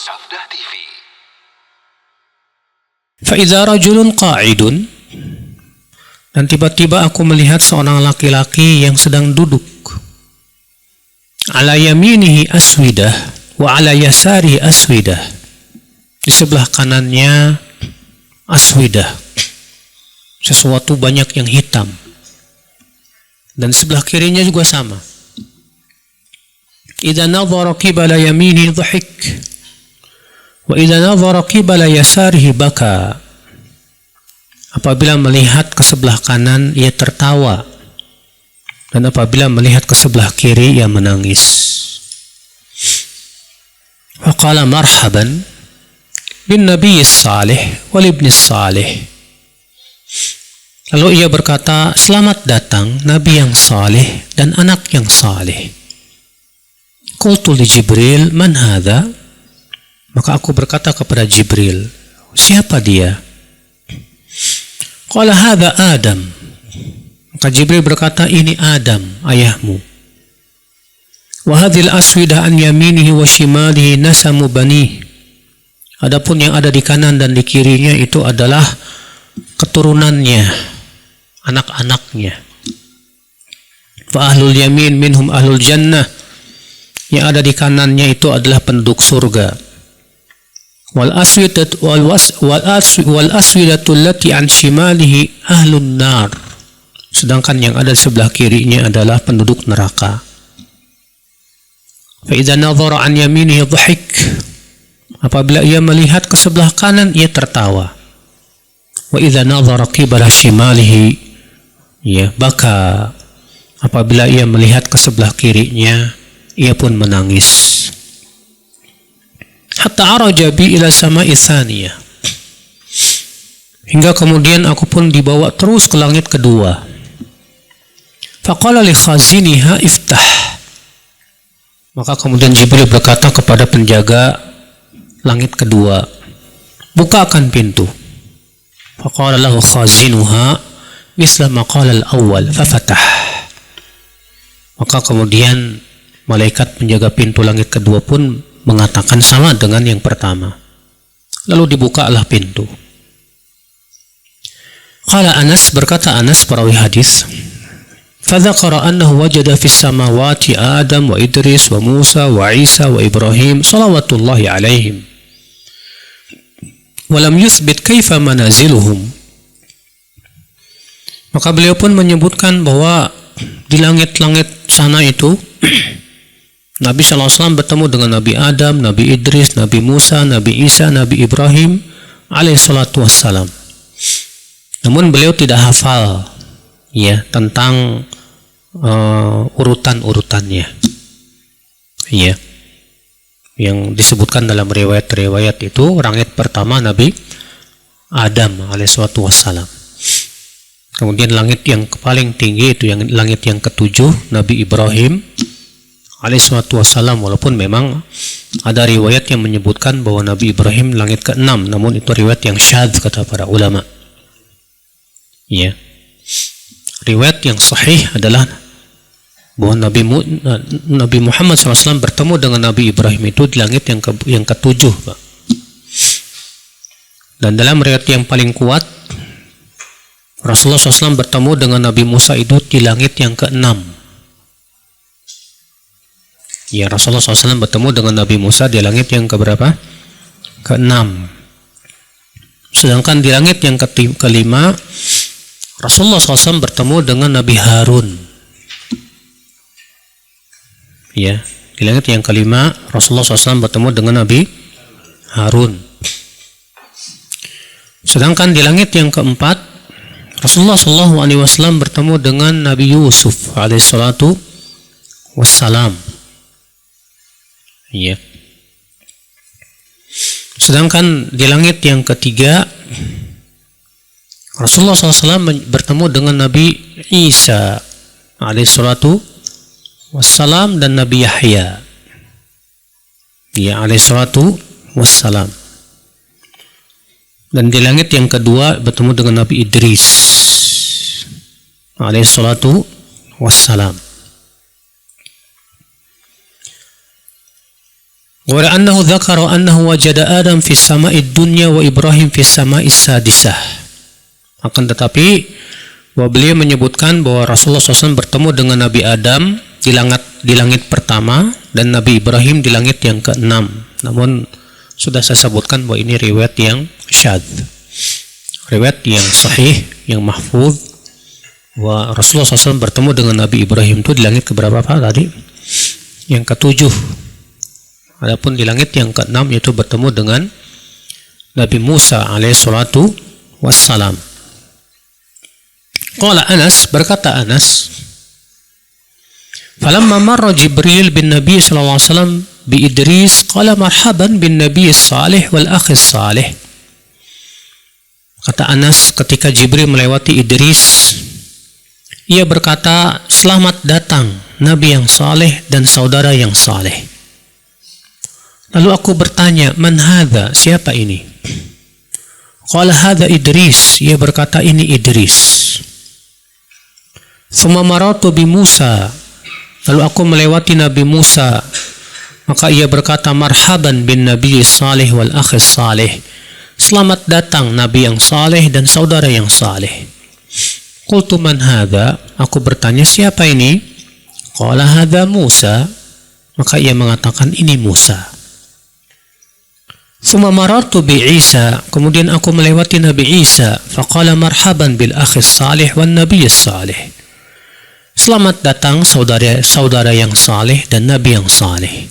Sabda TV. Fa'idza rajulun qa'idun, dan tiba-tiba aku melihat seorang laki-laki yang sedang duduk. Ala yaminihi aswidah wa ala yasarihi aswidah. Di sebelah kanannya aswidah, sesuatu banyak yang hitam. Dan sebelah kirinya juga sama. Idza nadhara qibala yaminihi dhahik wa idza nadhara qibala yasarihi baka. Apabila melihat ke sebelah kanan, ia tertawa. Dan apabila melihat ke sebelah kiri, ia menangis. Faqala marhaban bin nabiyis salih wal ibnis salih. Lalu ia berkata, selamat datang Nabi yang salih dan anak yang salih. Qultu li Jibril, man hadha? Maka aku berkata kepada Jibril, siapa dia? Qala hadha Adam. Maka Jibril berkata, ini Adam, ayahmu. Wa hadhil aswidah an yaminihi wa shimalihi nasamu bani. Adapun yang ada di kanan dan di kirinya itu adalah keturunannya, anak-anaknya. Fa ahlul yamin minhum ahlul jannah. Yang ada di kanannya itu adalah penduduk surga. Wal aswidatu allati an shimalihi ahlun nar. Sedangkan yang ada di sebelah kirinya adalah penduduk neraka. Fa idza nadhara an yaminihi dhahik. Apabila ia melihat ke sebelah kanan, ia tertawa. Wa idza nadhara qibala shimalihi, ya baka. Apabila ia melihat ke sebelah kirinya, ia pun menangis. Hatta araja bi ila sama'i tsaniyah. Hingga kemudian aku pun dibawa terus ke langit kedua. Faqala li khaziniha iftah. Maka kemudian Jibril berkata kepada penjaga langit kedua, bukakan pintu. Faqala lahu khazinuha misla ma qala al-awwal fafatah. Maka kemudian malaikat penjaga pintu langit kedua pun mengatakan sama dengan yang pertama. Lalu dibukalah pintu. Qala Anas, berkata Anas perawi hadis, fadzakara annahu wajada fis samawati Adam wa Idris wa Musa wa Isa wa Ibrahim salawatullahi alaihim. Wa lam yuthbit kaifa manaziluhum. Maka beliau pun menyebutkan bahwa di langit-langit sana itu Nabi SAW bertemu dengan Nabi Adam, Nabi Idris, Nabi Musa, Nabi Isa, Nabi Ibrahim alaihissalatu wassalam. Namun beliau tidak hafal ya tentang urutan-urutannya. Ya. Yang disebutkan dalam riwayat-riwayat itu langit pertama Nabi Adam alaihissalatu wassalam. Kemudian langit yang paling tinggi itu yang langit yang ketujuh Nabi Ibrahim alaihissalatu wassalam, walaupun memang ada riwayat yang menyebutkan bahwa Nabi Ibrahim langit ke-6, namun itu riwayat yang syadz kata para ulama. Ya. Riwayat yang sahih adalah bahwa Nabi Muhammad SAW bertemu dengan Nabi Ibrahim itu di langit yang ke-7, Pak. Dan dalam riwayat yang paling kuat, Rasulullah SAW bertemu dengan Nabi Musa itu di langit yang ke-6. Ya, Rasulullah SAW bertemu dengan Nabi Musa di langit yang keberapa? Ke-6. Sedangkan di langit yang ke-5, Rasulullah SAW bertemu dengan Nabi Harun. Ya, di langit yang ke-5, Rasulullah SAW bertemu dengan Nabi Harun. Sedangkan di langit yang ke-4, Rasulullah SAW bertemu dengan Nabi Yusuf alaihissalatu wassalam. Ya. Sedangkan di langit yang ketiga, Rasulullah SAW bertemu dengan Nabi Isa alaihissalatu wassalam dan Nabi Yahya, ya alaihissalatu wassalam. Dan di langit yang kedua bertemu dengan Nabi Idris alaihissalatu wassalam. Wa annahu dzakara annahu wajada Adam fi sama'id dunya wa Ibrahim fi sama'is sadisah. Akan tetapi bahwa beliau menyebutkan bahwa Rasulullah SAW bertemu dengan Nabi Adam di langit pertama dan Nabi Ibrahim di langit yang ke-6. Namun sudah saya sebutkan bahwa ini riwayat yang syadz. Riwayat yang sahih, yang mahfuz, bahwa Rasulullah SAW bertemu dengan Nabi Ibrahim itu di langit keberapa Pak tadi? Yang ke-7. Adapun di langit yang ke-6 yaitu bertemu dengan Nabi Musa alaihi salatu wassalam. Qala Anas, berkata Anas, falamma marra Jibril bin Nabi sallallahu alaihi wasallam bi Idris qala marhaban bin Nabi salih wal akhi salih. Kata Anas, ketika Jibril melewati Idris, ia berkata, selamat datang Nabi yang saleh dan saudara yang saleh. Lalu aku bertanya, man hadha, siapa ini? Qala hadha Idris, ia berkata ini Idris. Thumma maratu bi Musa, lalu aku melewati Nabi Musa, maka ia berkata marhaban bin Nabi salih wal akhi salih. Selamat datang Nabi yang saleh dan saudara yang saleh. Qultu man hadha, aku bertanya siapa ini? Qala hadha Musa, maka ia mengatakan ini Musa. Thumma marartu bi Isa, kemudian aku melewati Nabi Isa, faqala marhaban bil akhi salih wan nabiy salih. Selamat datang saudara yang saleh dan nabi yang saleh.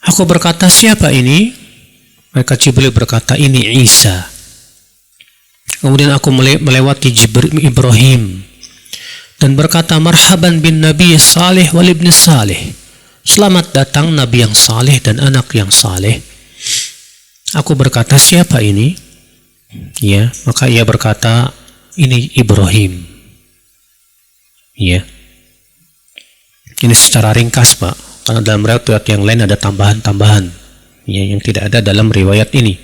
Aku berkata siapa ini? Maka Jibril berkata ini Isa. Kemudian aku melewati Ibrahim dan berkata marhaban bin nabi salih wal ibni salih. Selamat datang nabi yang saleh dan anak yang saleh. Aku berkata siapa ini? Ya, maka ia berkata ini Ibrahim. Ya. Ini secara ringkas Pak, karena dalam riwayat yang lain ada tambahan-tambahan ya, yang tidak ada dalam riwayat ini.